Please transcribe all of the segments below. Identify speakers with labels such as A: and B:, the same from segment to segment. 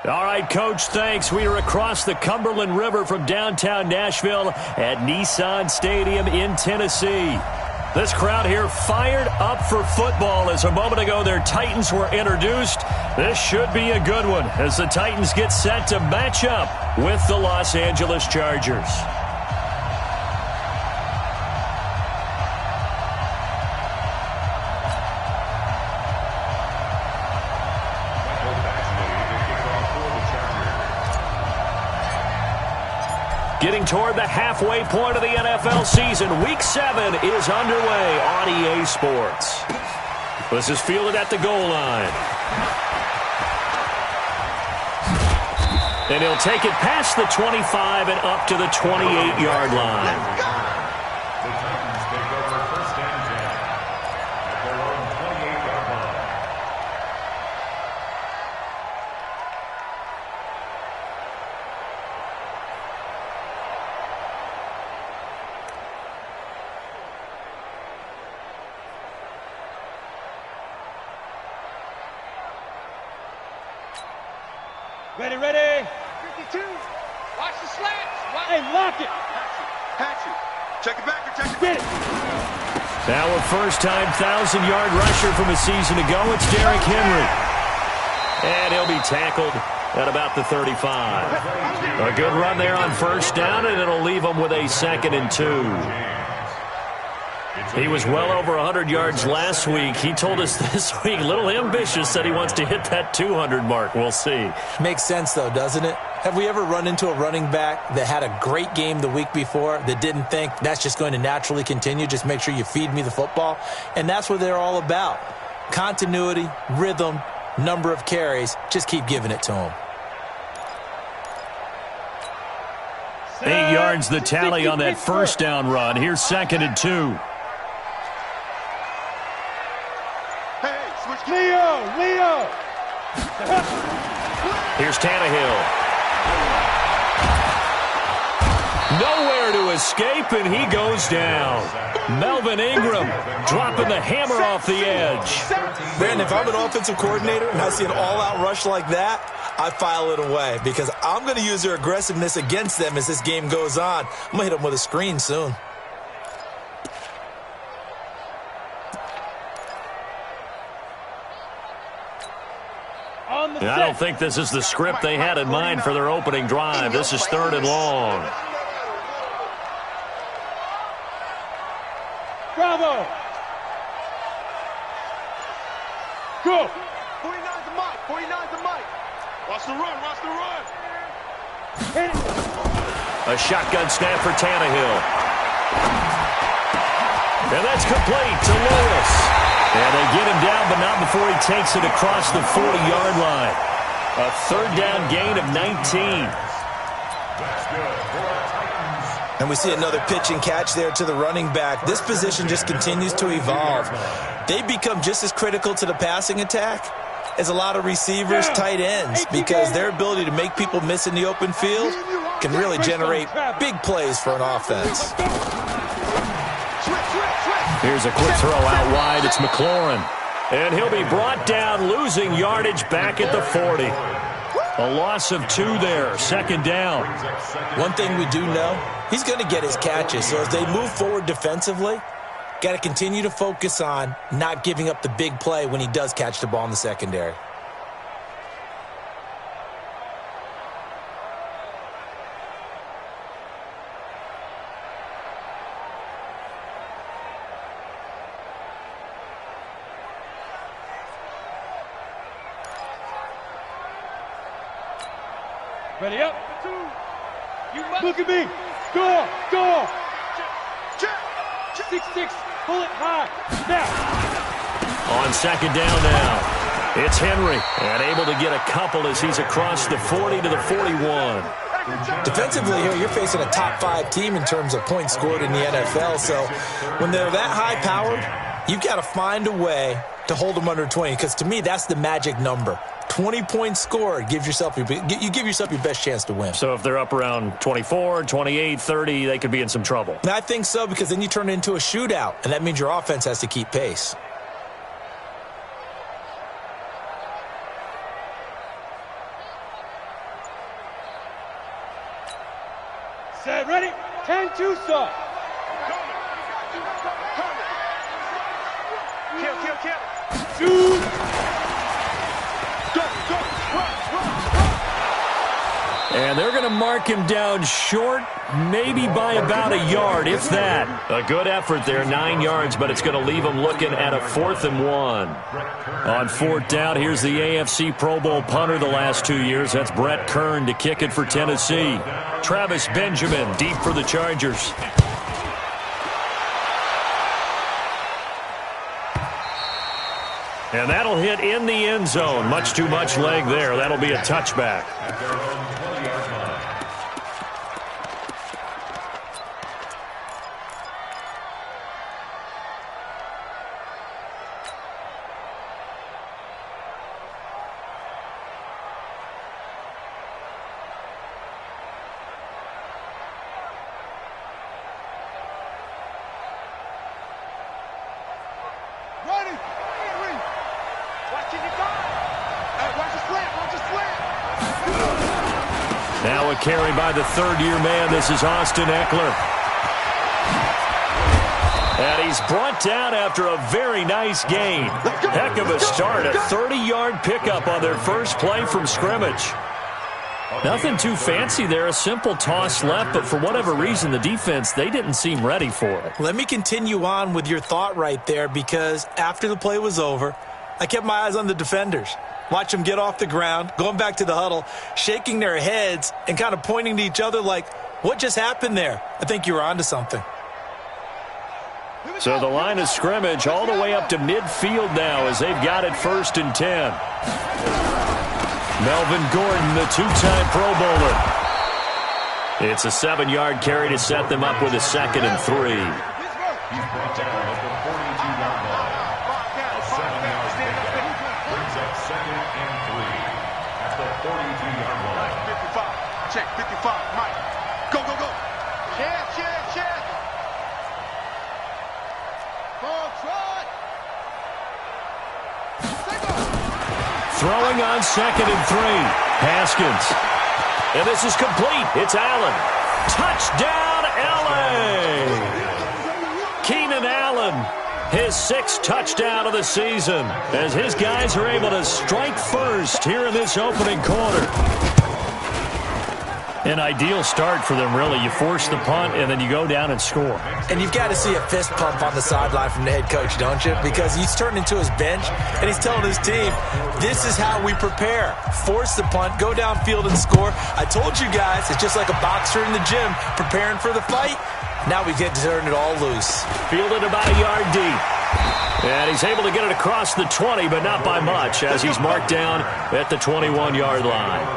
A: All right, Coach, thanks. We are across the Cumberland River from downtown Nashville at Nissan Stadium in Tennessee. This crowd here fired up for football as a moment ago their Titans were introduced. This should be a good one as the Titans get set to match up with the Los Angeles Chargers. Getting toward the halfway point of the NFL season, Week 7 is underway on EA Sports. This is fielded at the goal line. And he'll take it past the 25 and up to the 28-yard line.
B: Ready, ready.
C: 52. Watch the slats.
B: Hey, lock it.
C: Patch it. Check it back or check it
B: Get
C: back.
B: it.
A: Now a first-time 1,000-yard rusher from a season ago. It's Derrick Henry. And he'll be tackled at about the 35. A good run there on first down, and it'll leave him with a 2nd and 2. He was well over 100 yards last week. He told us this week, a little ambitious, that he wants to hit that 200 mark. We'll see.
D: Makes sense, though, doesn't it? Have we ever run into a running back that had a great game the week before that didn't think that's just going to naturally continue? Just make sure you feed me the football. And that's what they're all about. Continuity, rhythm, number of carries. Just keep giving it to them.
A: 8 yards the tally on that first down run. Here's 2nd and 2.
B: Leo.
A: Here's Tannehill. Nowhere to escape, and he goes down. Melvin Ingram dropping the hammer off the edge.
D: Brandon, if I'm an offensive coordinator and I see an all-out rush like that, I file it away because I'm going to use their aggressiveness against them as this game goes on. I'm going to hit them with a screen soon.
A: I don't think this is the script they had in mind for their opening drive. This is 3rd and long.
B: Bravo. Go.
C: 49's the mic. 49's the mic. Watch the run. Watch the run.
B: Hit it.
A: A shotgun snap for Tannehill. And that's complete to Lewis. And they get him down, but not before he takes it across the 40-yard line. A 3rd down gain of 19.
D: And we see another pitch and catch there to the running back. This position just continues to evolve. They become just as critical to the passing attack as a lot of receivers, tight ends, because their ability to make people miss in the open field can really generate big plays for an offense.
A: Here's a quick throw out wide. It's McLaurin. And he'll be brought down, losing yardage back at the 40. A loss of 2 there, 2nd down.
D: One thing we do know, he's going to get his catches. So as they move forward defensively, got to continue to focus on not giving up the big play when he does catch the ball in the secondary.
B: Ready up. Look at me. Go. 6-6. Pull it high. Now.
A: On 2nd down now. It's Henry. And able to get a couple as he's across the 40 to the 41.
D: Defensively here, you're facing a top 5 team in terms of points scored in the NFL. So when they're that high-powered, you've got to find a way to hold them under 20. Because to me, that's the magic number. 20 points scored, you give yourself your best chance to win.
A: So if they're up around 24, 28, 30, they could be in some trouble.
D: And I think so, because then you turn it into a shootout, and that means your offense has to keep pace.
B: Set, ready? 10-2, sir.
C: Kill.
B: Shoot.
C: Go. Run.
A: And they're going to mark him down short, maybe by about a yard, if that. A good effort there, 9 yards, but it's going to leave him looking at a 4th and 1. On 4th down, here's the AFC Pro Bowl punter the last 2 years. That's Brett Kern to kick it for Tennessee. Travis Benjamin deep for the Chargers. And that'll hit in the end zone. Much too much leg there. That'll be a touchback. Now a carry by the third-year man. This is Austin Eckler. And he's brought down after a very nice gain. Heck of a start. A 30-yard pickup on their first play from scrimmage. Nothing too fancy there. A simple toss left, but for whatever reason, the defense, they didn't seem ready for it.
D: Let me continue on with your thought right there, because after the play was over, I kept my eyes on the defenders. Watch them get off the ground, going back to the huddle, shaking their heads and kind of pointing to each other like, what just happened there? I think you were onto something.
A: So the line of scrimmage all the way up to midfield now as they've got it 1st and 10. Melvin Gordon, the 2-time Pro Bowler. It's a 7-yard carry to set them up with a 2nd and 3.
C: Check, 55, Mike. Go. Check.
A: Throwing on 2nd and 3. Haskins. And this is complete. It's Allen. Touchdown, L.A. Keenan Allen, his 6th touchdown of the season, as his guys are able to strike first here in this opening quarter. An ideal start for them, really. You force the punt, and then you go down and score.
D: And you've got to see a fist pump on the sideline from the head coach, don't you? Because he's turned into his bench, and he's telling his team, this is how we prepare. Force the punt, go downfield and score. I told you guys, it's just like a boxer in the gym preparing for the fight. Now we get to turn it all loose.
A: Fielded about a yard deep. And he's able to get it across the 20, but not by much, as he's marked down at the 21-yard line.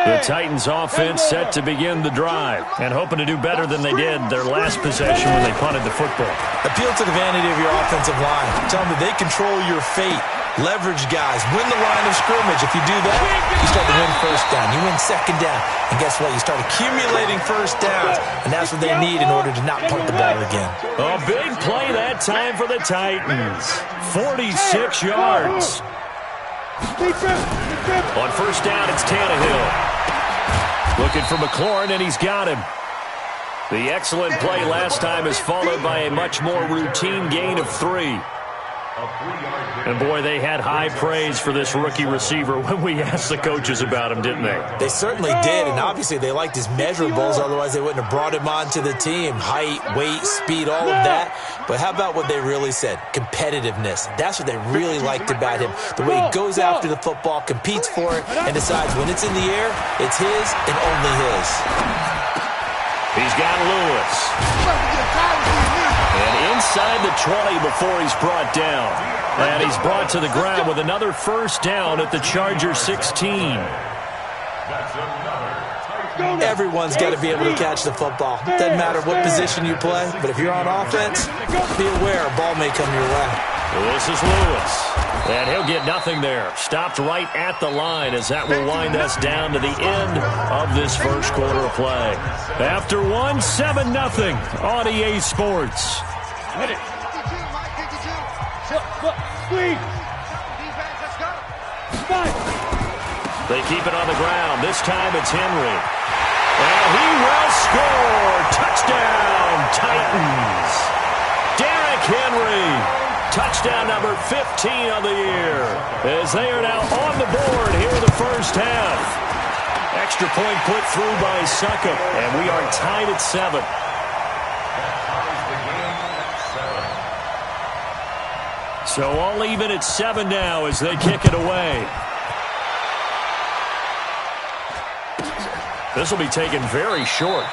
A: The Titans offense set to begin the drive and hoping to do better than they did their last possession when they punted the football.
D: Appeal to the vanity of your offensive line. Tell them that they control your fate. Leverage guys. Win the line of scrimmage. If you do that, you start to win 1st down. You win 2nd down. And guess what? You start accumulating 1st downs. And that's what they need in order to not punt the ball again.
A: A big play that time for the Titans. 46 yards. On 1st down, it's Tannehill. Looking for McLaurin, and he's got him. The excellent play last time is followed by a much more routine gain of 3. And, boy, they had high praise for this rookie receiver when we asked the coaches about him, didn't they?
D: They certainly did, and obviously they liked his measurables. Otherwise, they wouldn't have brought him onto the team. Height, weight, speed, all of that. But how about what they really said? Competitiveness. That's what they really liked about him. The way he goes after the football, competes for it, and decides when it's in the air, it's his and only his.
A: He's got Lewis. And inside the 20 before he's brought down. And he's brought to the ground with another 1st down at the Chargers 16.
D: Everyone's got to be able to catch the football. Doesn't matter what position you play, but if you're on offense, be aware a ball may come your way.
A: This is Lewis. And he'll get nothing there. Stopped right at the line as that will wind us down to the end of this 1st quarter of play. After 1, 7-0 on EA Sports.
B: Squeeze.
A: They keep it on the ground. This time it's Henry. And he will score. Touchdown, Titans. Derrick Henry. Touchdown number 15 on the year. As they are now on the board here in the first half. Extra point put through by Succop. And we are tied at 7. So all even at 7 now as they kick it away. This will be taken very short.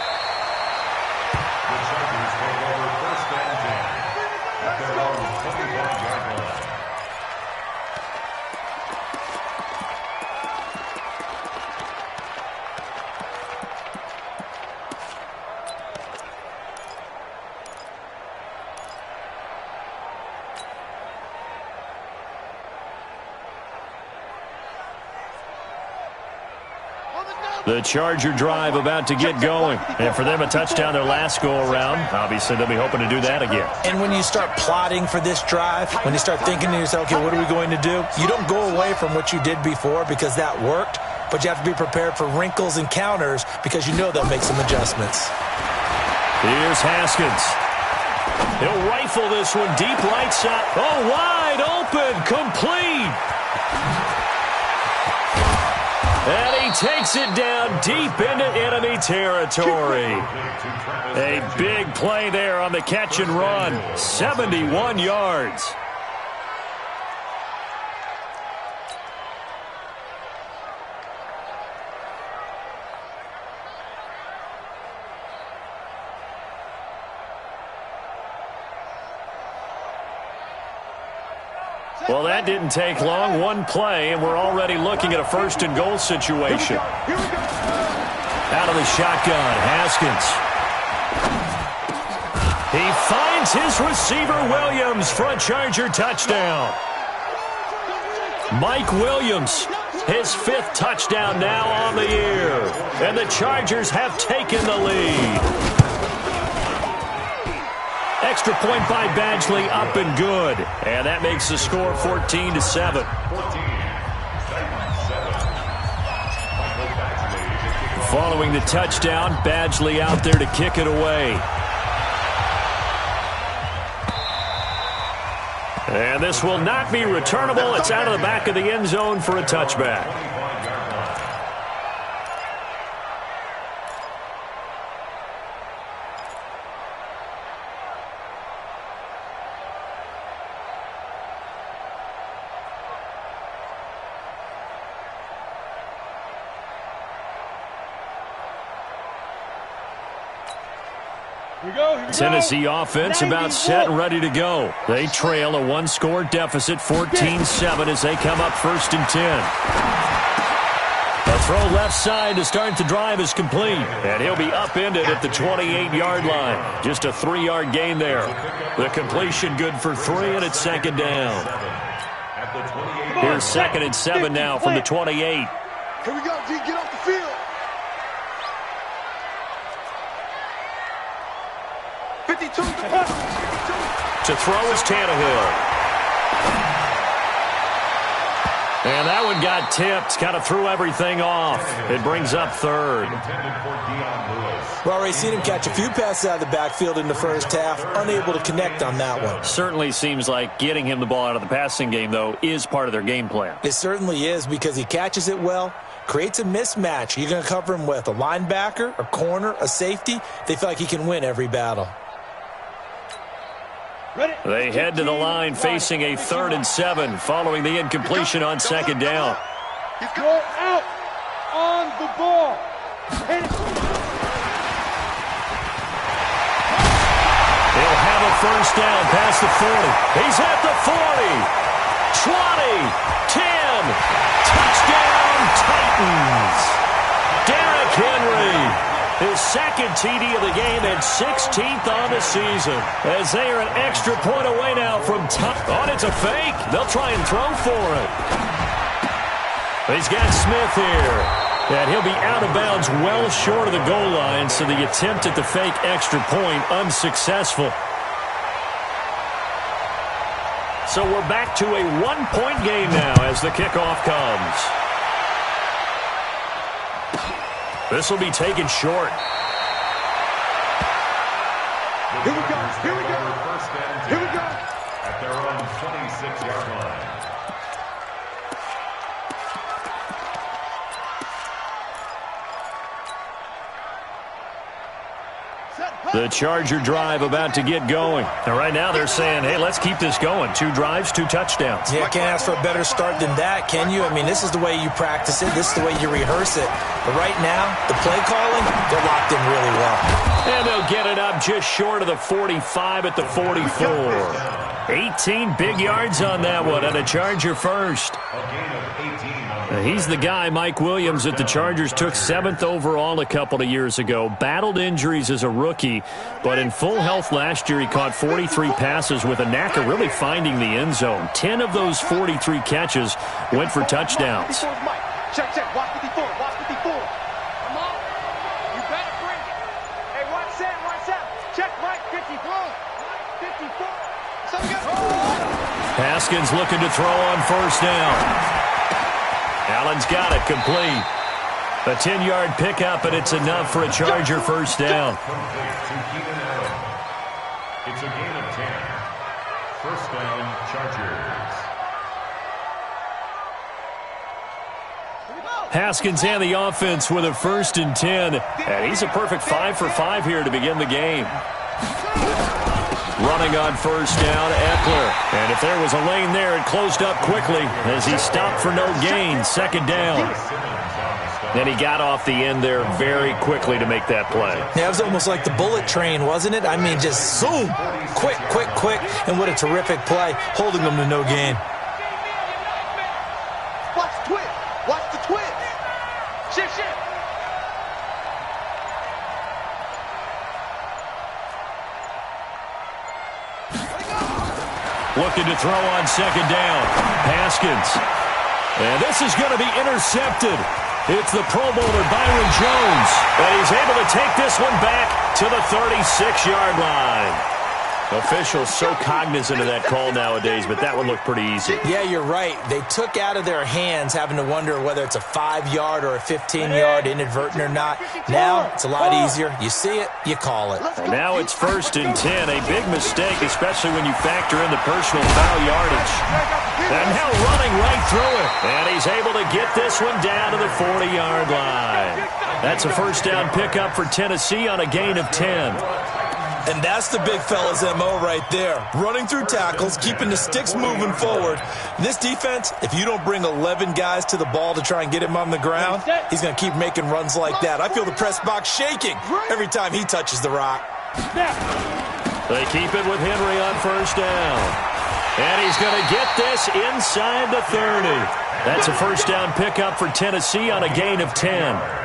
A: The Charger drive about to get going. And for them, a touchdown their last go-around. Obviously, they'll be hoping to do that again.
D: And when you start plotting for this drive, when you start thinking to yourself, okay, what are we going to do? You don't go away from what you did before because that worked, but you have to be prepared for wrinkles and counters because you know they'll make some adjustments.
A: Here's Haskins. He'll rifle this one deep right side. Oh, wide open, complete. And he takes it down deep into enemy territory. A big play there on the catch and run. 71 yards. Well, that didn't take long. One play, and we're already looking at a first-and-goal situation. Out of the shotgun, Haskins. He finds his receiver, Williams, for a Charger touchdown. Mike Williams, his 5th touchdown now on the year. And the Chargers have taken the lead. Extra point by Badgley, up and good. And that makes the score 14-7. Following the touchdown, Badgley out there to kick it away. And this will not be returnable. It's out of the back of the end zone for a touchback. Tennessee offense about set and ready to go. They trail a one-score deficit, 14-7, as they come up 1st and 10. A throw left side to start the drive is complete. And he'll be upended at the 28-yard line. Just a 3-yard gain there. The completion good for 3, and it's 2nd down. Here's 2nd and 7 now from the 28.
C: Here we go, G. Get off the field. 52.
A: To throw is Tannehill. And that one got tipped. Kind of threw everything off. It brings up 3rd.
D: Well, already seen him catch a few passes out of the backfield in the first half. Unable to connect on that one.
A: Certainly seems like getting him the ball out of the passing game, though, is part of their game plan.
D: It certainly is because he catches it well, creates a mismatch. You're going to cover him with a linebacker, a corner, a safety. They feel like he can win every battle.
A: They head to the line facing a 3rd and 7 following the incompletion on 2nd down.
B: Go out on the ball.
A: He'll have a 1st down past the 40. He's at the 40. 20. 10. Touchdown, Titans. Derrick Henry. His 2nd TD of the game and 16th on the season. As they are an extra point away now from top. Oh, it's a fake. They'll try and throw for it. He's got Smith here. And he'll be out of bounds well short of the goal line, so the attempt at the fake extra point unsuccessful. So we're back to a one-point game now as the kickoff comes. This will be taken short.
C: Here we go. Here we go. Here we go.
E: At their own 26-yard line.
A: The Charger drive about to get going. And right now they're saying, hey, let's keep this going. 2 drives, 2 touchdowns.
D: Yeah, can't ask for a better start than that, can you? I mean, this is the way you practice it. This is the way you rehearse it. But right now, the play calling, they're locked in really well.
A: And they'll get it up just short of the 45 at the 44. 18 big yards on that one, and a Charger first. He's the guy, Mike Williams, that the Chargers took 7th overall a couple of years ago. Battled injuries as a rookie, but in full health last year, he caught 43 passes with a knack of really finding the end zone. 10 of those 43 catches went for touchdowns.
C: Check, check. Watch 54. Watch 54. Come on. You better bring it. Hey, watch that. Watch that. Check, Mike. 54. 54.
A: Haskins looking to throw on first down. Allen's got it, complete. A 10-yard pickup, and it's enough for a Charger first down.
E: It's a gain of 10. First down, Chargers.
A: Haskins and the offense with a 1st and 10. And he's a perfect 5 for 5 here to begin the game. Running on first down, Eckler. And if there was a lane there, it closed up quickly as he stopped for no gain. 2nd down. Then he got off the end there very quickly to make that play.
D: Yeah, it was almost like the bullet train, wasn't it? I mean, just zoom. Quick, quick, quick. And what a terrific play, holding them to no gain.
C: Watch the twist. Watch the twist. Shift, shift.
A: Looking to throw on 2nd down. Haskins. And this is going to be intercepted. It's the Pro Bowler Byron Jones. And he's able to take this one back to the 36-yard line. Officials so cognizant of that call nowadays, but that one looked pretty easy.
D: Yeah, you're right. They took out of their hands having to wonder whether it's a 5-yard or a 15-yard inadvertent or not. Now it's a lot easier. You see it, you call it.
A: And now it's 1st and 10. A big mistake, especially when you factor in the personal foul yardage. And now running right through it. And he's able to get this one down to the 40-yard line. That's a first down pickup for Tennessee on a gain of 10.
D: And that's the big fella's MO right there. Running through tackles, keeping the sticks moving forward. This defense, if you don't bring 11 guys to the ball to try and get him on the ground, he's going to keep making runs like that. I feel the press box shaking every time he touches the rock.
A: They keep it with Henry on first down. And he's going to get this inside the 30. That's a first down pickup for Tennessee on a gain of 10.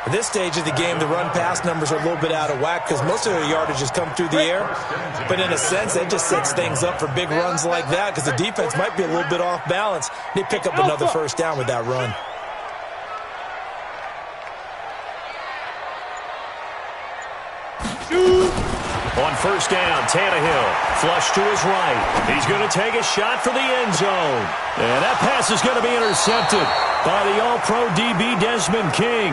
D: At this stage of the game, the run-pass numbers are a little bit out of whack because most of their yardage has come through the air. But in a sense, that just sets things up for big runs like that because the defense might be a little bit off balance. They pick up another first down with that run.
A: On first down, Tannehill, flush to his right. He's going to take a shot for the end zone. And that pass is going to be intercepted by the All-Pro DB Desmond King.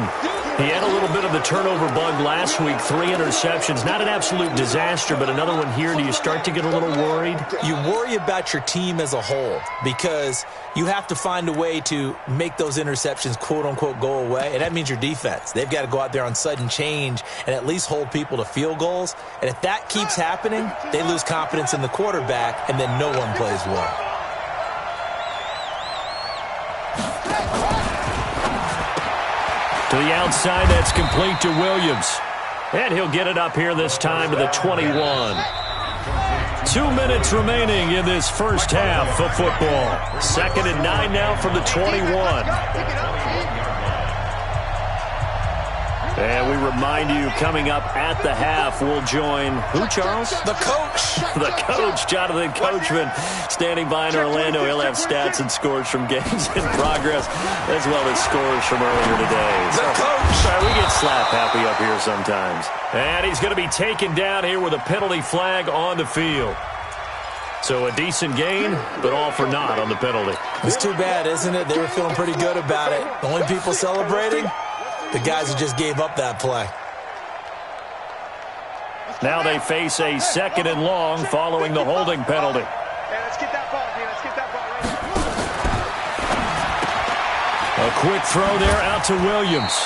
A: He had a little bit of the turnover bug last week, 3 interceptions. Not an absolute disaster, but another one here. Do you start to get a little worried?
D: You worry about your team as a whole because you have to find a way to make those interceptions, quote-unquote, go away, and that means your defense. They've got to go out there on sudden change and at least hold people to field goals. And if that keeps happening, they lose confidence in the quarterback, and then no one plays well.
A: To the outside, that's complete to Williams. And he'll get it up here this time to the 21. 2 minutes remaining in this first half of football. 2nd and 9 now from the 21. And we remind you, coming up at the half, we'll join who, Charles?
D: The coach.
A: The coach, Jonathan Coachman, standing by in Orlando. He'll have stats and scores from games in progress, as well as scores from earlier today.
D: The coach.
A: Sorry, we get slap happy up here sometimes. And he's going to be taken down here with a penalty flag on the field. So a decent gain, but all for naught on the penalty.
D: It's too bad, isn't it? They were feeling pretty good about it. The only people celebrating, the guys who just gave up that play.
A: Now they face a 2nd and long following the holding penalty.
C: Hey, let's get that ball, man. Let's get that ball right.
A: A quick throw there out to Williams.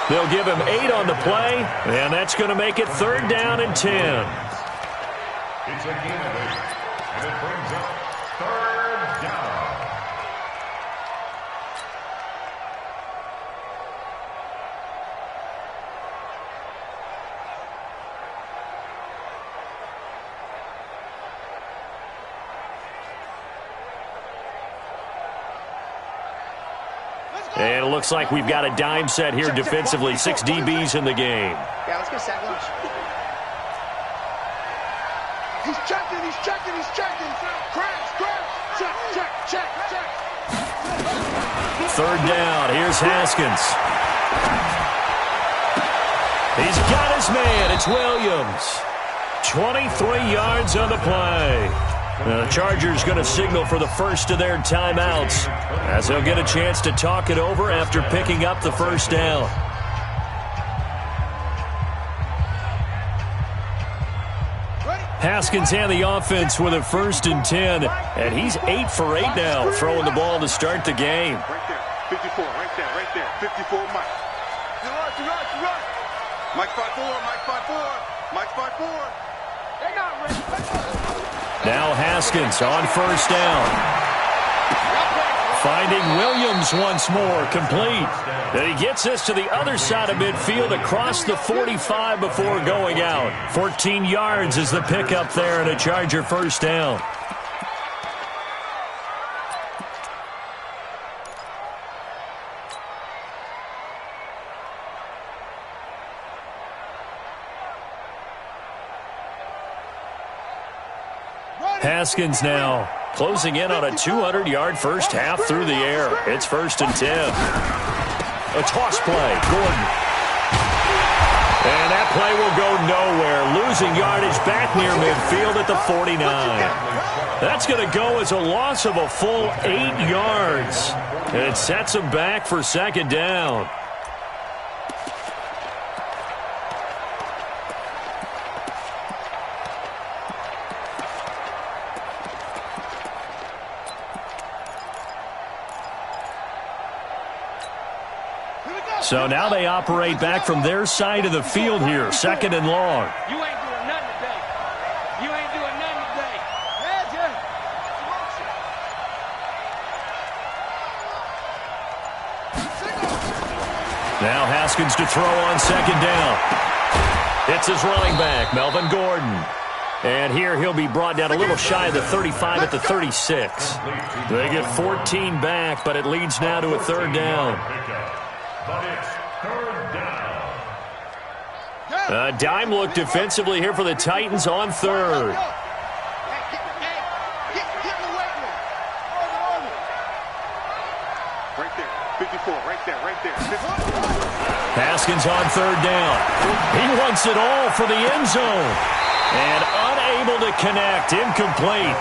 A: They'll give him 8 on the play, and that's going to make it 3rd down and 10.
E: It's a gain of 8, and it brings up 3rd down.
A: And it looks like we've got a dime set here defensively. 6 DBs in the game.
C: Yeah, let's go sack lunch. He's checking, he's checking, he's checking. Crash, check, check, check, check.
A: 3rd down. Here's Haskins. He's got his man. It's Williams. 23 yards on the play. The Chargers going to signal for the first of their timeouts as they'll get a chance to talk it over after picking up the 1st down. Haskins and the offense with a 1st and 10, and he's 8 for 8 now, throwing the ball to start the game.
C: Right there, 54, right there, right there. 54, Mike. Run. Mike 5-4, Mike 5-4, Mike 5-4. They're not ready.
A: Now Haskins on 1st down. Finding Williams once more, complete. And he gets this to the other side of midfield across the 45 before going out. 14 yards is the pickup there and a Charger 1st down. Haskins now closing in on a 200-yard first half through the air. It's 1st and 10. A toss play, Gordon. And that play will go nowhere. Losing yardage back near midfield at the 49. That's going to go as a loss of a full 8 yards. And it sets him back for 2nd down. So now they operate back from their side of the field here, 2nd and long.
B: You ain't doing nothing today. You ain't doing nothing today.
A: Now Haskins to throw on 2nd down. It's his running back, Melvin Gordon. And here he'll be brought down a little shy of the 35 at the 36. They get 14 back, but it leads now to a 3rd down.
E: But it's 3rd down.
A: A dime look defensively here for the Titans on 3rd.
C: Right there, 54, right there, right there. 54.
A: Haskins on 3rd down. He wants it all for the end zone. And unable to connect, incomplete.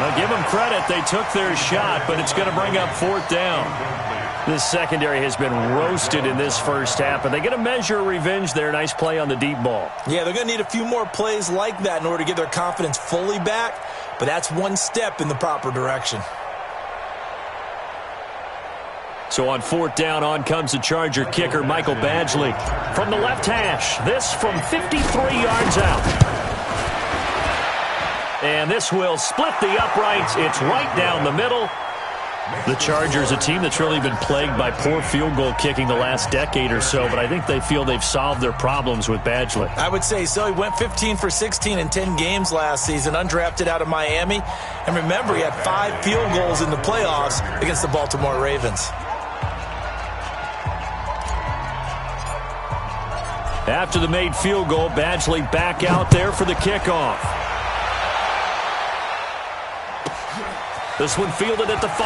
A: I'll give them credit, they took their shot, but it's going to bring up 4th down. This secondary has been roasted in this first half, and they get a measure of revenge there. Nice play on the deep ball.
D: Yeah, they're going to need a few more plays like that in order to get their confidence fully back, but that's one step in the proper direction.
A: So on 4th down, on comes the Charger kicker, Michael Badgley. From the left hash, this from 53 yards out. And this will split the uprights. It's right down the middle. The Chargers, a team that's really been plagued by poor field goal kicking the last decade or so, but I think they feel they've solved their problems with Badgley.
D: I would say so. He went 15 for 16 in 10 games last season, undrafted out of Miami. And remember, he had 5 field goals in the playoffs against the Baltimore Ravens.
A: After the made field goal, Badgley back out there for the kickoff. This one fielded at the 5.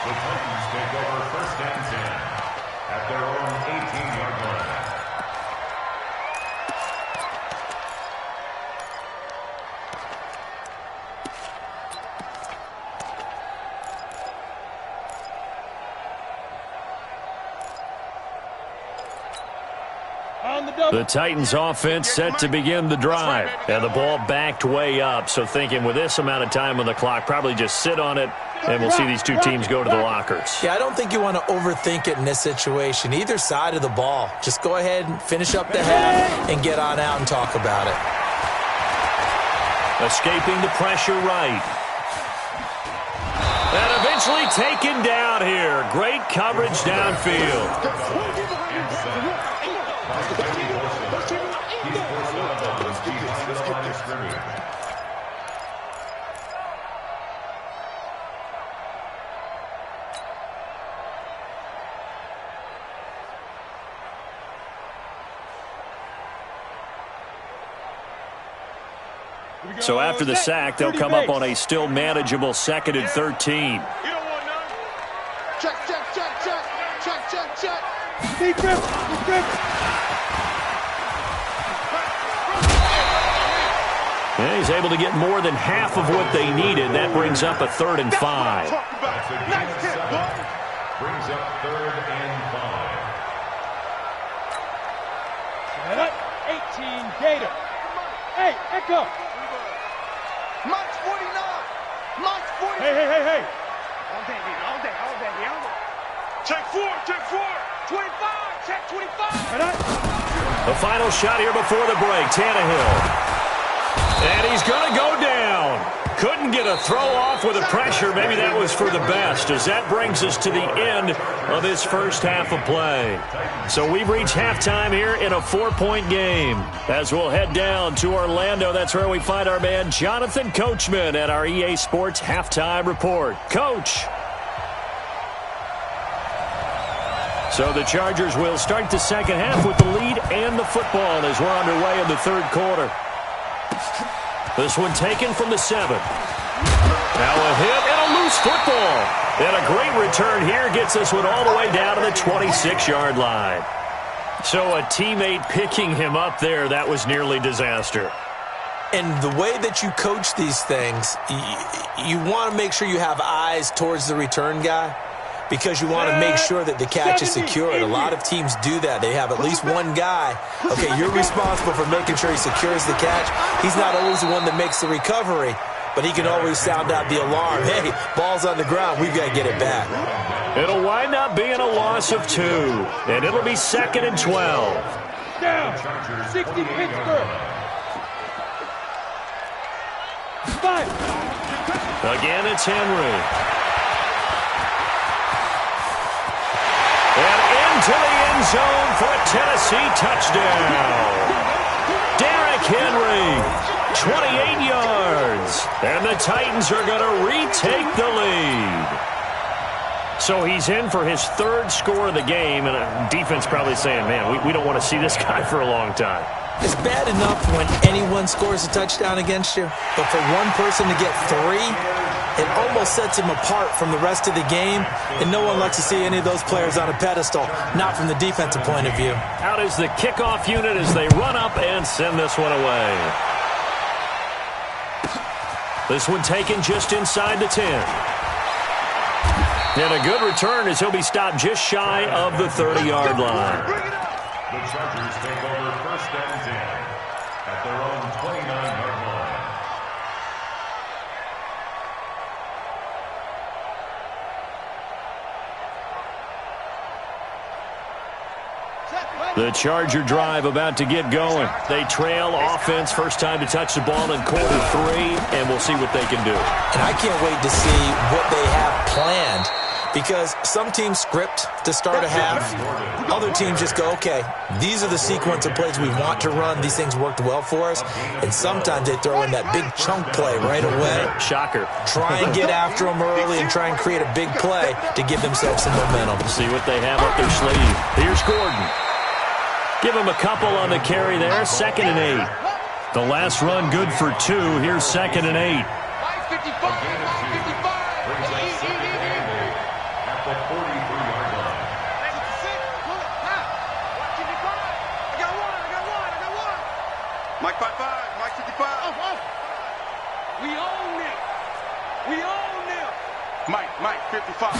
E: The Titans take over 1st and 10 at their own 18-yard line.
A: The Titans offense set to begin the drive. And the ball backed way up. So thinking with this amount of time on the clock, probably just sit on it, and we'll see these two teams go to the lockers.
D: Yeah, I don't think you want to overthink it in this situation. Either side of the ball. Just go ahead and finish up the half and get on out and talk about it.
A: Escaping the pressure right. And eventually taken down here. Great coverage downfield. So after the sack, they'll come up on a still manageable 2nd and 13.
C: Check, check, check, check. Check, check, check.
B: Defense, defense.
A: And he's able to get more than half of what they needed. That brings up a 3rd and 5.
E: That's a gain of 7. Brings up 3rd and 5.
B: Set up. 18 Gator. Hey, Echo.
C: Mike's 49. Mike's 49.
B: Hey.
C: All day, baby. All day, all day, all day. Check 4, check 4. 25, check 25.
A: The final shot here before the break. Tannehill. And he's going to go down. Couldn't get a throw off with the pressure. Maybe that was for the best, as that brings us to the end of this first half of play. So we've reached halftime here in a 4-point game. As we'll head down to Orlando, that's where we find our man Jonathan Coachman at our EA Sports Halftime Report. Coach. So the Chargers will start the second half with the lead and the football as we're underway in the third quarter. This one taken from the 7. Now a hit and a loose football. And a great return here gets this one all the way down to the 26-yard line. So a teammate picking him up there, that was nearly disaster.
D: And the way that you coach these things, you want to make sure you have eyes towards the return guy, because you want to make sure that the catch is secured. A lot of teams do that. They have at least one guy. Okay, you're responsible for making sure he secures the catch. He's not always the one that makes the recovery, but he can always sound out the alarm. Hey, ball's on the ground. We've got to get it back.
A: It'll wind up being a loss of 2, and it'll be 2nd and 12.
B: Down. 60 Pittsburgh. 5.
A: Again, it's Henry. And into the end zone for a Tennessee touchdown. Derrick Henry, 28 yards. And the Titans are going to retake the lead. So he's in for his 3rd score of the game, and defense probably saying, man, we don't want to see this guy for a long time.
D: It's bad enough when anyone scores a touchdown against you, but for one person to get 3, it almost sets him apart from the rest of the game, and no one likes to see any of those players on a pedestal, not from the defensive point of view.
A: Out is the kickoff unit as they run up and send this one away. This one taken just inside the 10. And a good return as he'll be stopped just shy of the 30-yard line.
E: The Chargers take over 1st and 10 at their own 29-yard line.
A: The Charger drive about to get going. They trail offense, first time to touch the ball in quarter 3, and we'll see what they can do.
D: And I can't wait to see what they have planned, because some teams script to start a half. Other teams just go, okay, these are the sequence of plays we want to run. These things worked well for us. And sometimes they throw in that big chunk play right away.
A: Shocker.
D: Try and get after them early and try and create a big play to give themselves some momentum.
A: See what they have up their sleeve. Here's Gordon. Give him a couple on the carry there. 2nd and 8. The last run good for 2. Here's 2nd and 8.
C: 55.
E: At the 43-yard line.
C: Mike 55. Mike 55. We own them. We own them. Mike 55.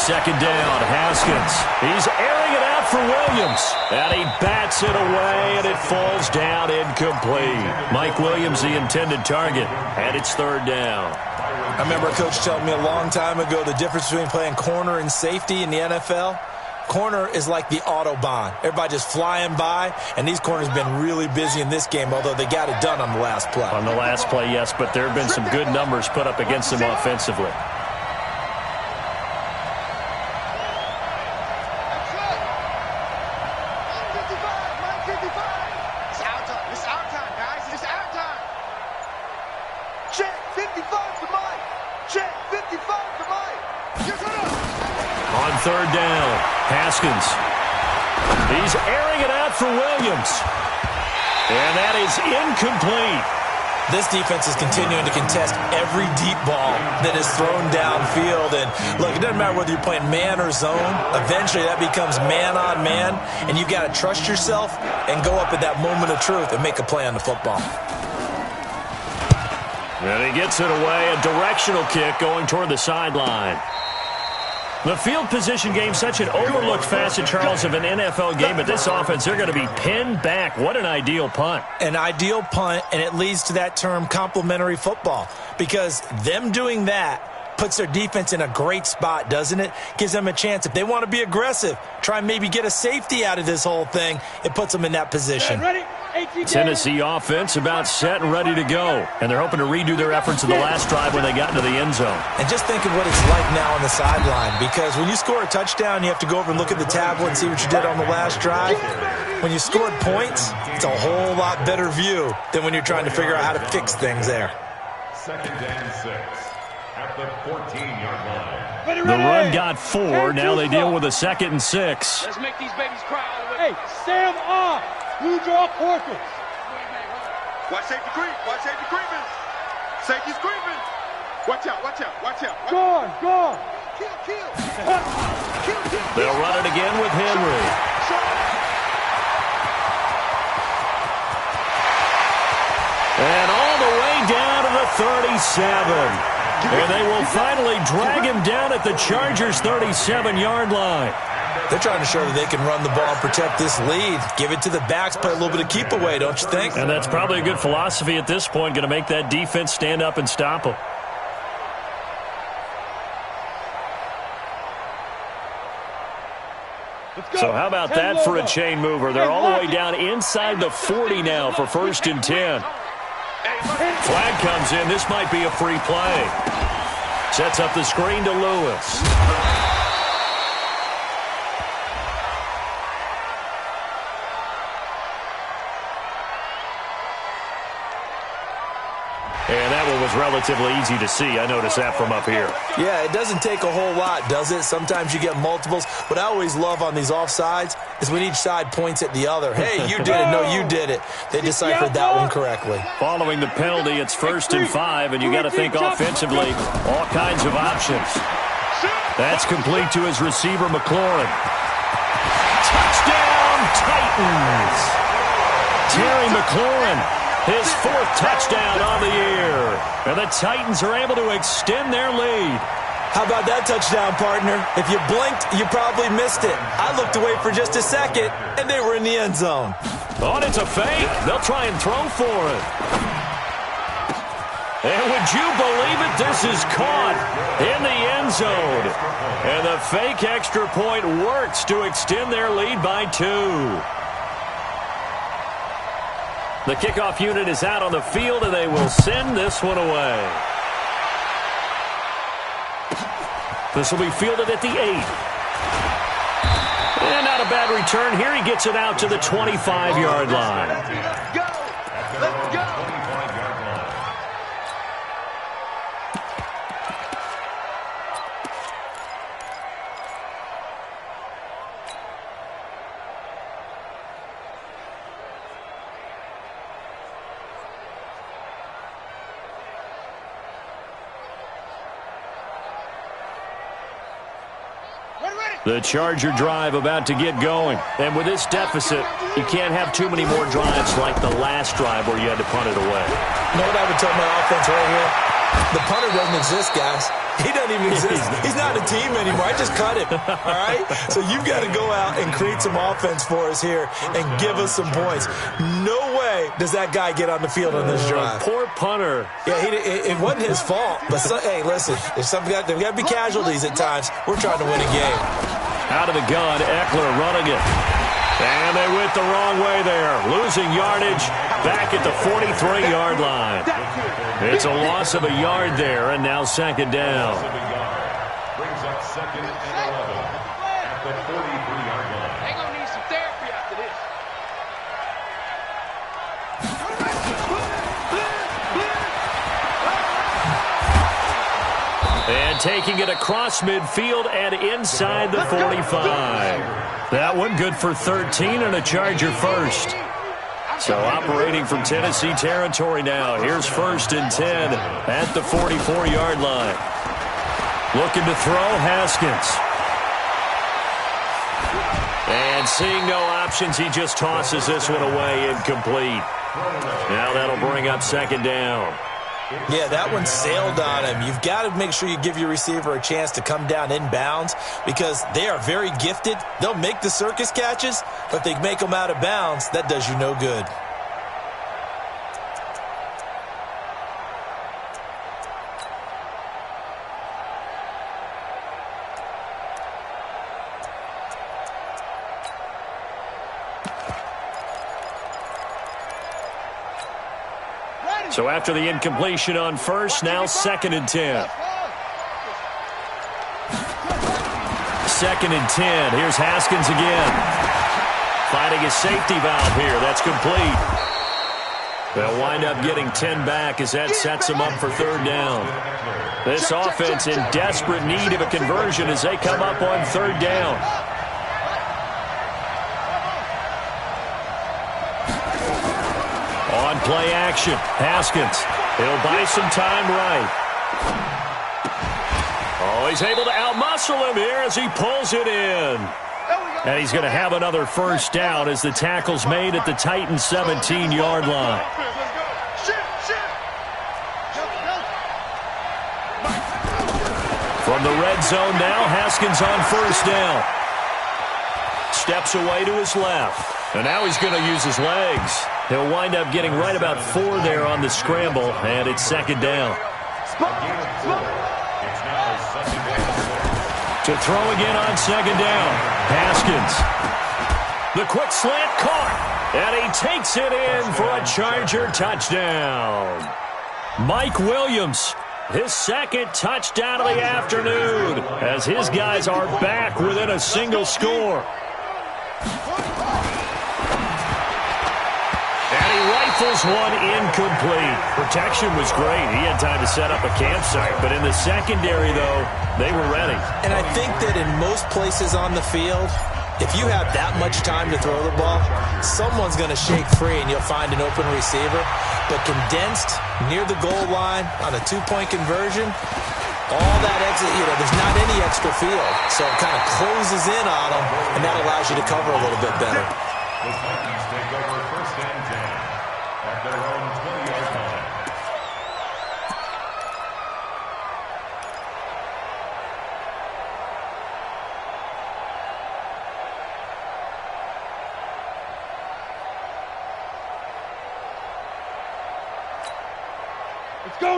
A: 2nd down, Haskins. He's airing it out for Williams. And he bats it away, and it falls down incomplete. Mike Williams, the intended target, and it's third down.
D: I remember a coach telling me a long time ago the difference between playing corner and safety in the NFL. Corner is like the Autobahn. Everybody just flying by, and these corners have been really busy in this game, although they got it done on the last play.
A: On the last play, yes, but there have been some good numbers put up against them offensively. On third down, Haskins. He's airing it out for Williams. And that is incomplete.
D: This defense is continuing to contest every deep ball that is thrown downfield. And, look, it doesn't matter whether you're playing man or zone. Eventually, that becomes man on man. And you've got to trust yourself and go up at that moment of truth and make a play on the football.
A: And he gets it away. A directional kick going toward the sideline. The field position game, such an overlooked facet, Charles, of an NFL game. But this offense, they're going to be pinned back. What an ideal punt.
D: An ideal punt, and it leads to that term complementary football. Because them doing that puts their defense in a great spot, doesn't it? Gives them a chance. If they want to be aggressive, try and maybe get a safety out of this whole thing, it puts them in that position.
A: Tennessee offense about set and ready to go. And they're hoping to redo their efforts in the last drive when they got into the end zone.
D: And just think of what it's like now on the sideline, because when you score a touchdown, you have to go over and look at the tablet and see what you did on the last drive. When you scored points, it's a whole lot better view than when you're trying to figure out how to fix things there.
E: 2nd and 6 at the 14-yard line.
A: The run got 4. Now they deal with a 2nd and 6.
C: Let's make these babies cry.
B: Hey, stand off. Blue draw quarters.
C: Watch safety creep. Watch safety creeping. Safety's creeping. Watch out, watch out, watch out.
B: Gone.
C: Kill.
A: They'll run it again with Henry. And all the way down to the 37. And they will finally drag him down at the Chargers' 37-yard line.
D: They're trying to show that they can run the ball and protect this lead. Give it to the backs, play a little bit of keep away, don't you think?
A: And that's probably a good philosophy at this point, going to make that defense stand up and stop them. So how about that for a chain mover? They're all the way down inside the 40 now for 1st and 10. Flag comes in. This might be a free play. Sets up the screen to Lewis. And that one was relatively easy to see. I noticed that from up here.
D: Yeah, it doesn't take a whole lot, does it? Sometimes you get multiples. What I always love on these offsides is when each side points at the other. Hey, you did it. No, you did it. They deciphered that one correctly.
A: Following the penalty, it's 1st and 5, and you got to think offensively, all kinds of options. That's complete to his receiver, McLaurin. Touchdown, Titans! Terry McLaurin. His 4th touchdown on the year. And the Titans are able to extend their lead.
D: How about that touchdown, partner? If you blinked, you probably missed it. I looked away for just a second, and they were in the end zone.
A: Oh, and it's a fake. They'll try and throw for it. And would you believe it? This is caught in the end zone. And the fake extra point works to extend their lead by 2. The kickoff unit is out on the field, and they will send this one away. This will be fielded at the 8. And not a bad return here. He gets it out to the 25-yard line.
C: Let's go.
A: The Charger drive about to get going. And with this deficit, you can't have too many more drives like the last drive where you had to punt it away.
D: You know what I would tell my offense right here? The punter doesn't exist, guys. He doesn't even exist. He's not a team anymore. I just cut him, all right? So you've got to go out and create some offense for us here and give us some points. No way does that guy get on the field on this drive.
A: Poor punter.
D: Yeah, it wasn't his fault. But, hey, listen, there's got to be casualties at times. We're trying to win a game.
A: Out of the gun, Eckler running it. And they went the wrong way there. Losing yardage back at the 43-yard line. It's a loss of a yard there, and now second down.
E: Brings up second and 11 at the 43-yard line.
C: They're going to need some therapy after this.
A: And taking it across midfield and inside the 45. That one good for 13 and a Charger first. So operating from Tennessee territory now. Here's 1st and 10 at the 44-yard line. Looking to throw, Haskins. And seeing no options, he just tosses this one away, incomplete. Now that'll bring up second down.
D: Yeah, that one sailed on him. You've got to make sure you give your receiver a chance to come down inbounds because they are very gifted. They'll make the circus catches, but if they make them out of bounds, that does you no good.
A: So after the incompletion on first, now 2nd and 10. 2nd and 10. Here's Haskins again. Finding a safety valve here. That's complete. They'll wind up getting 10 back as that sets them up for 3rd down. This offense in desperate need of a conversion as they come up on 3rd down. On play action, Haskins. He'll buy some time right. Oh, he's able to outmuscle him here as he pulls it in. And he's going to have another 1st down as the tackle's made at the Titans' 17-yard line. From the red zone now, Haskins on 1st down. Steps away to his left. And now he's going to use his legs. He'll wind up getting right about 4 there on the scramble, and it's 2nd down. To throw again on 2nd down. Haskins. The quick slant caught, and he takes it in for a Charger touchdown. Mike Williams, his 2nd touchdown of the afternoon, as his guys are back within a single score. Rifles one incomplete. Protection was great. He had time to set up a campsite. But in the secondary, though, they were ready.
D: And I think that in most places on the field, if you have that much time to throw the ball, someone's going to shake free and you'll find an open receiver. But condensed near the goal line on a 2-point conversion, all that exit, there's not any extra field. So it kind of closes in on them, and that allows you to cover a little bit better.
E: The Titans take over 1st and 10 at their own 20-yard line.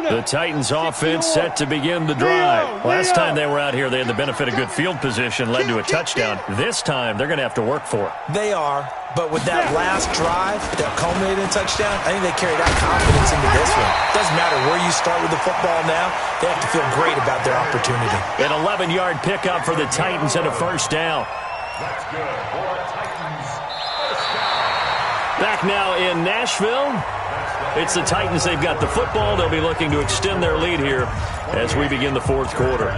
A: The Titans offense set to begin the drive. Last time they were out here, they had the benefit of good field position, led to a touchdown. This time, they're going to have to work for it.
D: They are, but with that last drive that culminated in a touchdown, I think they carry that confidence into this one. Doesn't matter where you start with the football now, they have to feel great about their opportunity.
A: An 11-yard pickup for the Titans and a 1st down.
E: That's good for Titans. 1st down.
A: Back now in Nashville. It's the Titans. They've got the football. They'll be looking to extend their lead here as we begin the 4th quarter.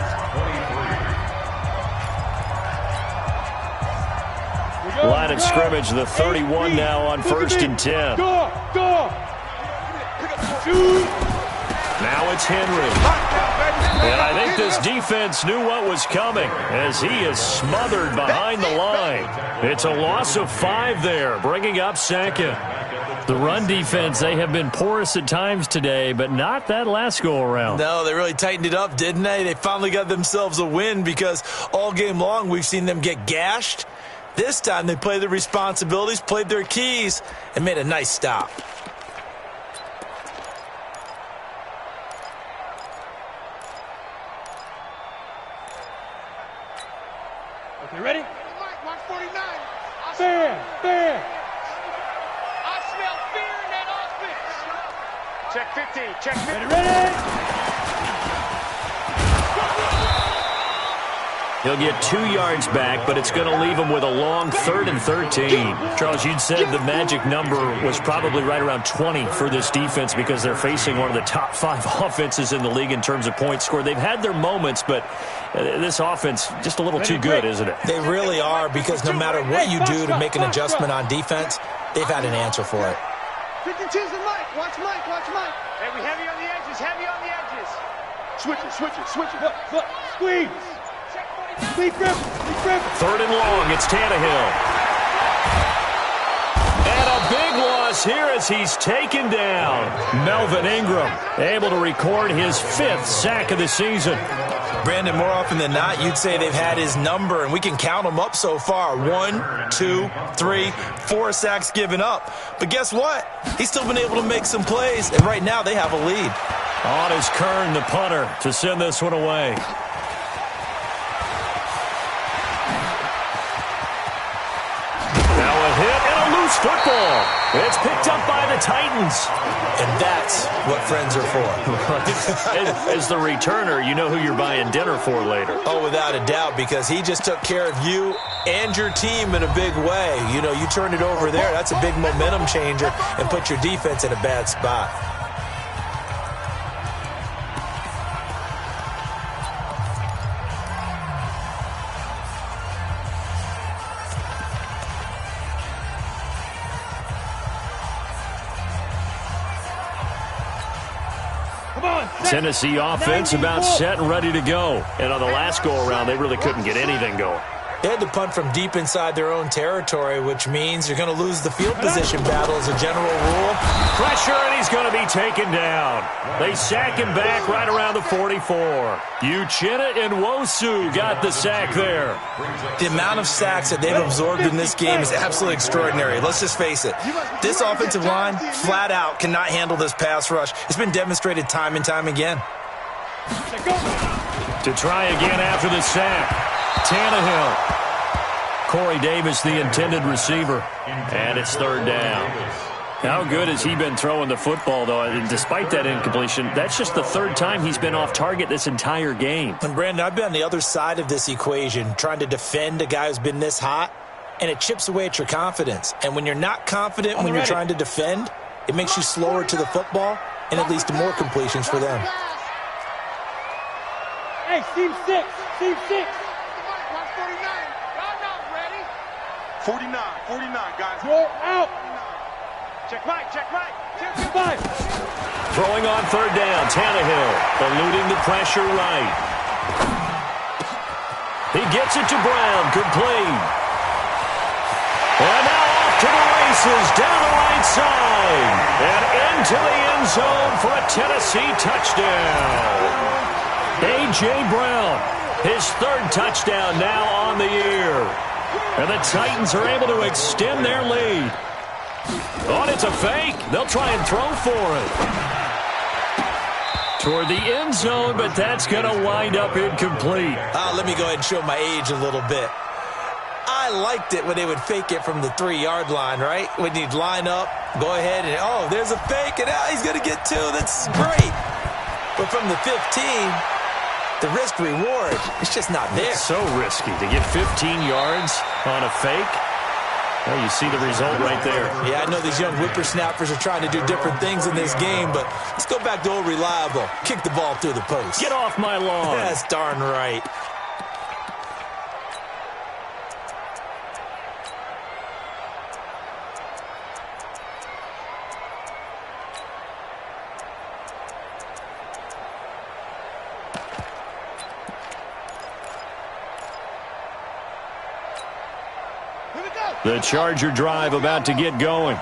A: Line of scrimmage, the 31 now on 1st and 10. Now it's Henry. And I think this defense knew what was coming as he is smothered behind the line. It's a loss of 5 there, bringing up 2nd. The run defense, they have been porous at times today, but not that last go-around.
D: No, they really tightened it up, didn't they? They finally got themselves a win because all game long we've seen them get gashed. This time they played their responsibilities, played their keys, and made a nice stop.
B: Okay, ready?
C: Mike, 149.
B: Fair.
C: I smell fear in that offense. Check 15. Check 15.
B: Ready?
A: He'll get 2 yards back, but it's going to leave him with a long 3rd and 13. Charles, you'd said the magic number was probably right around 20 for this defense because they're facing one of the top 5 offenses in the league in terms of points scored. They've had their moments, but this offense just a little too good, isn't it?
D: They really are, because no matter what you do to make an adjustment on defense, they've had an answer for it.
C: 52's and Mike. Watch Mike. Hey, we heavy on the edges. Switch it.
B: Look, squeeze. Squeeze grip.
A: 3rd and long, it's Tannehill. And a big loss here as he's taken down. Melvin Ingram able to record his 5th sack of the season.
D: Brandon, more often than not, you'd say they've had his number, and we can count them up so far. 1, 2, 3, 4 sacks given up. But guess what? He's still been able to make some plays, and right now they have a lead.
A: On is Kern, the punter, to send this one away. Football. It's picked up by the Titans.
D: And that's what friends are for.
A: As the returner, you know who you're buying dinner for later.
D: Oh, without a doubt, because he just took care of you and your team in a big way. You know, you turn it over there, that's a big momentum changer and put your defense in a bad spot.
A: Tennessee offense about set and ready to go. And on the last go-around, they really couldn't get anything going.
D: They had to punt from deep inside their own territory, which means you're going to lose the field position battle as a general rule.
A: Pressure, and he's going to be taken down. They sack him back right around the 44. Uchenna and Nwosu got the sack there.
D: The amount of sacks that they've absorbed in this game is absolutely extraordinary. Let's just face it. This offensive line, flat out, cannot handle this pass rush. It's been demonstrated time and time again.
A: To try again after the sack. Tannehill. Corey Davis, the intended receiver. And it's 3rd down. How good has he been throwing the football, though? And despite that incompletion, that's just the 3rd time he's been off target this entire game.
D: And, Brandon, I've been on the other side of this equation, trying to defend a guy who's been this hot, and it chips away at your confidence. And when you're not confident when you're trying to defend, it makes you slower to the football, and it leads to more completions for them.
B: Hey, team 6.
C: 49, guys.
B: Roll out.
C: Check Mike.
A: Throwing on 3rd down, Tannehill eluding the pressure right. He gets it to Brown, complete. And now off to the races, down the right side. And into the end zone for a Tennessee touchdown. A.J. Brown, his 3rd touchdown now on the year. And the Titans are able to extend their lead. Oh, and it's a fake. They'll try and throw for it. Toward the end zone, but that's going to wind up incomplete.
D: Let me go ahead and show my age a little bit. I liked it when they would fake it from the 3-yard line, right? When you'd line up, go ahead and, oh, there's a fake, and he's going to get 2. That's great. But from the 15... the risk-reward, it's just not there.
A: It's so risky to get 15 yards on a fake. Well, you see the result right there.
D: Yeah, I know these young whippersnappers are trying to do different things in this game, but let's go back to old reliable. Kick the ball through the post.
A: Get off my lawn.
D: That's darn right.
A: The Charger drive about to get going.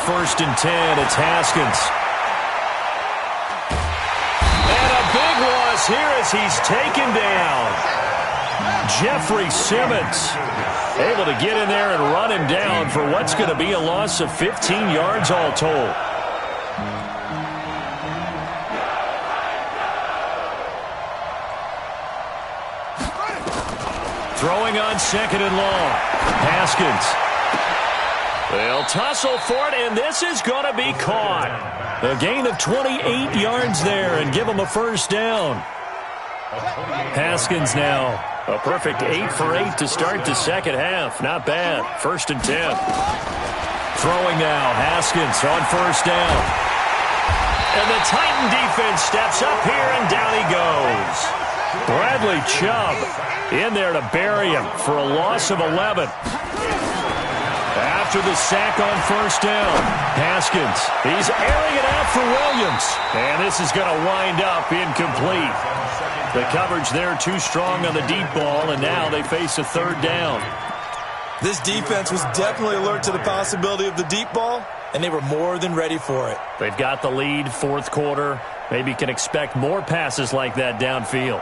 A: first and 10. It's Haskins. And a big loss here as he's taken down. Jeffrey Simmons able to get in there and run him down for what's going to be a loss of 15 yards all told. Throwing on second and long. Haskins. They'll tussle for it, and this is going to be caught. A gain of 28 yards there and give them a first down. Haskins now. A perfect 8 for 8 to start the second half. Not bad. First and 10. Throwing now. Haskins on first down. And the Titan defense steps up here, and down he goes. Bradley Chubb in there to bury him for a loss of 11. After the sack on first down, Haskins, he's airing it out for Williams. And this is going to wind up incomplete. The coverage there too strong on the deep ball, and now they face a third down.
D: This defense was definitely alert to the possibility of the deep ball, and they were more than ready for it.
A: They've got the lead, fourth quarter. Maybe can expect more passes like that downfield.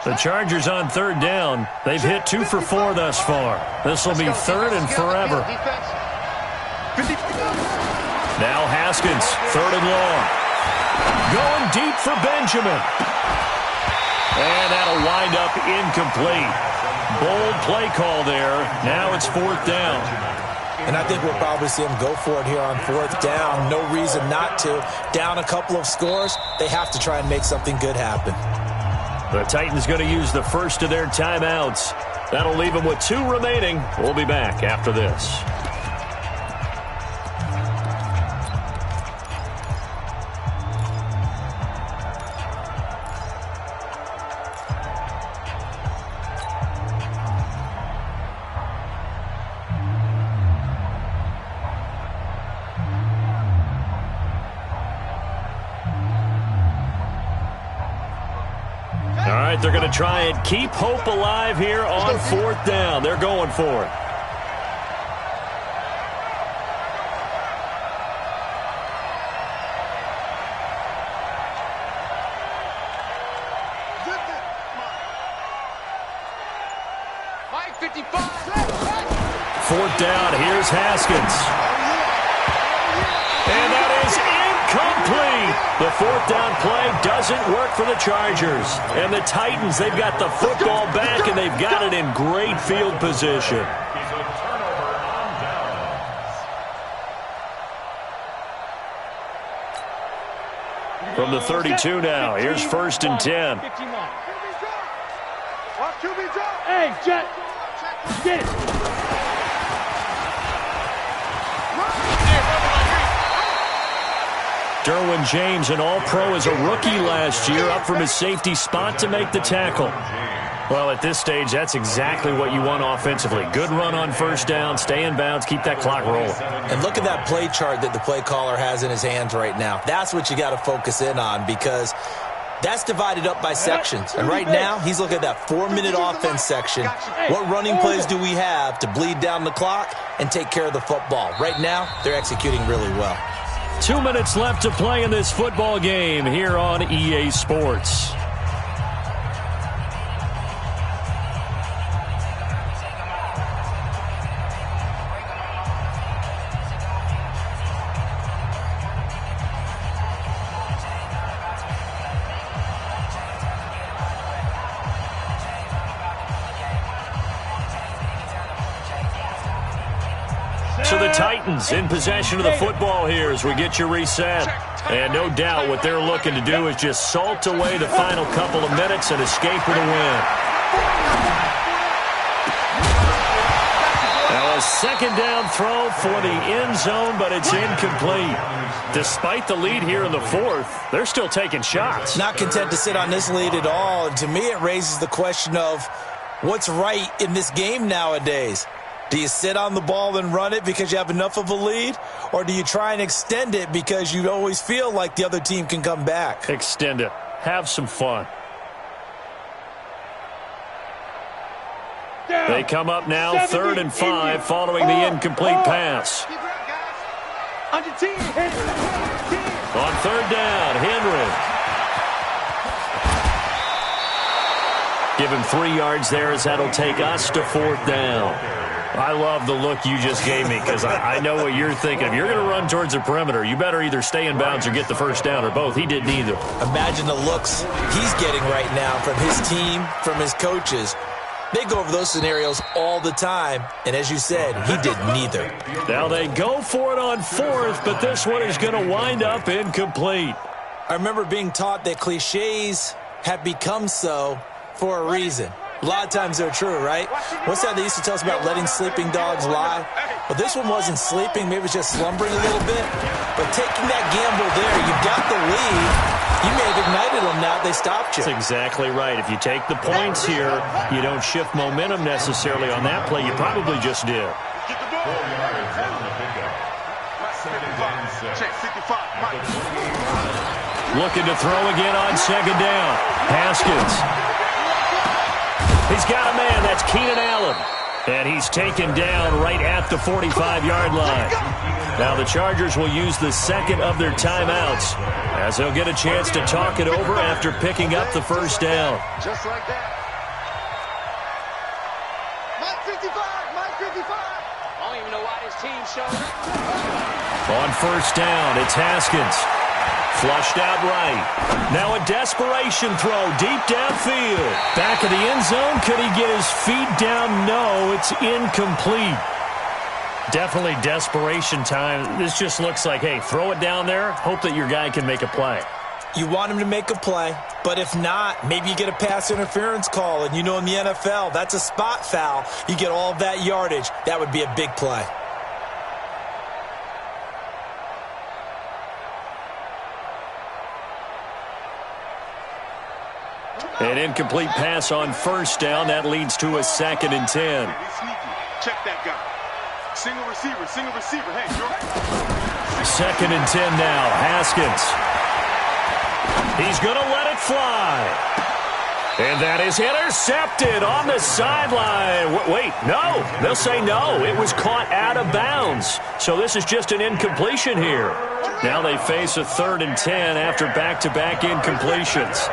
A: The Chargers on third down. They've hit 2 for 4 thus far. This will be third and forever. Now Haskins, third and long. Going deep for Benjamin. And that'll wind up incomplete. Bold play call there. Now it's fourth down.
D: And I think we'll probably see them go for it here on fourth down. No reason not to. Down a couple of scores, they have to try and make something good happen.
A: The Titans going to use the first of their timeouts. That'll leave them with 2 remaining. We'll be back after this. They're going to try and keep hope alive here on fourth down. They're going for it.
C: Mike 55.
A: Fourth down. Here's Haskins. And that is incomplete. The fourth down play doesn't work for the Chargers. And the Titans, they've got the football back, and they've got it in great field position. From the 32 now, here's first and 10.
B: Hey, Jet, get it.
A: Derwin James, an all-pro as a rookie last year, up from his safety spot to make the tackle. Well, at this stage, that's exactly what you want offensively. Good run on first down, stay in bounds, keep that clock rolling.
D: And look at that play chart that the play caller has in his hands right now. That's what you got to focus in on, because that's divided up by sections. And right now, he's looking at that 4-minute offense section. What running plays do we have to bleed down the clock and take care of the football? Right now, they're executing really well.
A: 2 minutes left to play in this football game here on EA Sports. So the Titans in possession of the football here as we get you reset. And no doubt what they're looking to do is just salt away the final couple of minutes and escape with a win. Now a second down throw for the end zone, but it's incomplete. Despite the lead here in the fourth, they're still taking shots.
D: Not content to sit on this lead at all. And to me, it raises the question of what's right in this game nowadays. Do you sit on the ball and run it because you have enough of a lead? Or do you try and extend it because you always feel like the other team can come back?
A: Extend it. Have some fun. The They come up now 3rd and 5 following the incomplete pass.
C: Under 10.
A: On 3rd down, Henry. Give him 3 yards there as that'll take us to 4th down. I love the look you just gave me because I know what you're thinking. If you're going to run towards the perimeter, you better either stay in bounds or get the first down or both. He did neither.
D: Imagine the looks he's getting right now from his team, from his coaches. They go over those scenarios all the time, and as you said, he did neither.
A: Now they go for it on 4th, but this one is going to wind up incomplete.
D: I remember being taught that cliches have become so for a reason. A lot of times they're true, right? What's that they used to tell us about letting sleeping dogs lie? Well, this one wasn't sleeping. Maybe it was just slumbering a little bit. But taking that gamble there, you've got the lead. You may have ignited them now if they stopped you.
A: That's exactly right. If you take the points here, you don't shift momentum necessarily on that play. You probably just did. Looking to throw again on 2nd down. Haskins. He's got a man. That's Keenan Allen. And he's taken down right at the 45-yard line. Now the Chargers will use the 2nd of their timeouts as they'll get a chance to talk it over after picking up the first down.
C: Just like that. Mike 55, Mike 55. I don't even know why this team showed up.
A: On 1st down, it's Haskins. Flushed out right. Now a desperation throw deep downfield. Back of the end zone. Could he get his feet down? No, it's incomplete. Definitely desperation time. This just looks like, hey, throw it down there. Hope that your guy can make a play.
D: You want him to make a play, but if not, maybe you get a pass interference call. And you know in the NFL, that's a spot foul. You get all of that yardage. That would be a big play.
A: An incomplete pass on 1st down. That leads to a 2nd and 10.
C: Check that guy. Single receiver, single receiver. Hey,
A: 2nd and 10 now. Haskins. He's going to let it fly. And that is intercepted on the sideline. Wait, no. They'll say no. It was caught out of bounds. So this is just an incompletion here. Now they face a 3rd and 10 after back-to-back incompletions.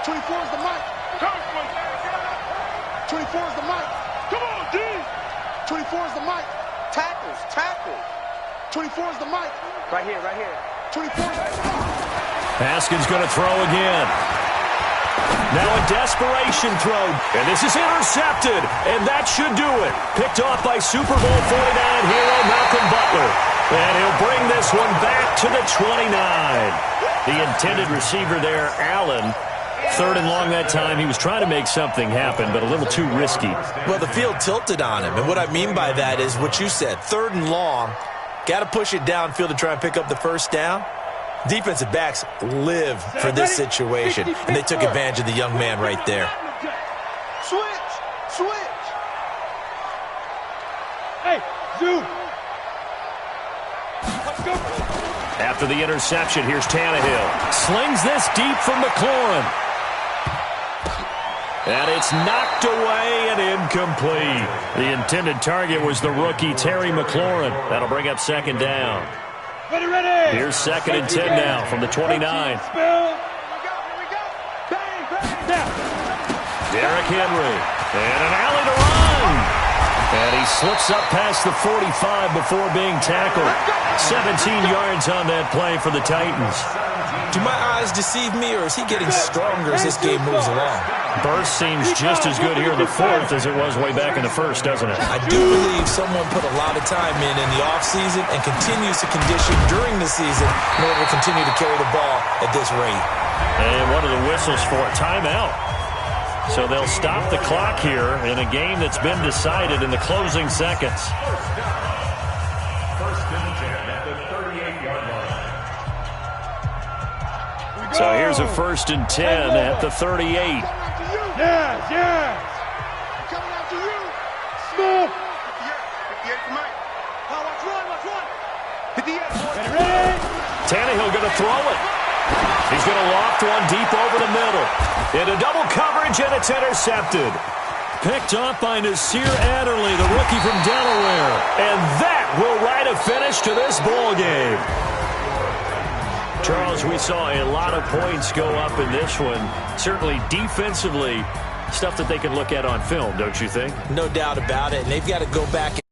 C: 24 is the mic. 24 is the mic. Come on, D. 24 is the mic. Tackles, tackle. 24 is the mic. Right here, right here. 24 is the mic.
A: Haskins going to throw again. Now a desperation throw. And this is intercepted. And that should do it. Picked off by Super Bowl 49 hero Malcolm Butler. And he'll bring this one back to the 29. The intended receiver there, Allen. 3rd and long that time. He was trying to make something happen, but a little too risky.
D: Well, the field tilted on him. And what I mean by that is what you said. 3rd and long. Got to push it downfield to try and pick up the first down. Defensive backs live for this situation. And they took advantage of the young man right there.
C: Switch, switch. Hey, zoom. Let's go.
A: After the interception, here's Tannehill. Slings this deep from McLaurin. And it's knocked away and incomplete. The intended target was the rookie Terry McLaurin. That'll bring up 2nd down.
B: Ready, ready.
A: Here's 2nd and 10 now from the 29.
C: Here we go. Bang, bang.
A: Derrick Henry. And an alley to run. And he slips up past the 45 before being tackled. 17 yards on that play for the Titans.
D: Do my eyes deceive me, or is he getting stronger as this game moves along?
A: Burst seems just as good here in the 4th as it was way back in the 1st, doesn't it?
D: I do believe someone put a lot of time in the offseason and continues to condition during the season in order to continue to carry the ball at this rate.
A: And what are the whistles for? Timeout. So they'll stop the clock here in a game that's been decided in the closing seconds.
E: 1st and 10 at the 38-yard line.
A: So here's a 1st and 10 at the 38.
B: Yes, yes.
C: Coming after you.
B: Smooth.
C: 58 for Mike. Watch one, watch one. 58.
B: Ready, ready.
A: Tannehill going to throw it. He's He's going to loft one deep over the middle. Into double coverage, and it's intercepted. Picked off by Nasir Adderley, the rookie from Delaware. And that will write a finish to this ball game. Charles, we saw a lot of points go up in this one. Certainly defensively, stuff that they can look at on film, don't you think?
D: No doubt about it. And they've got to go back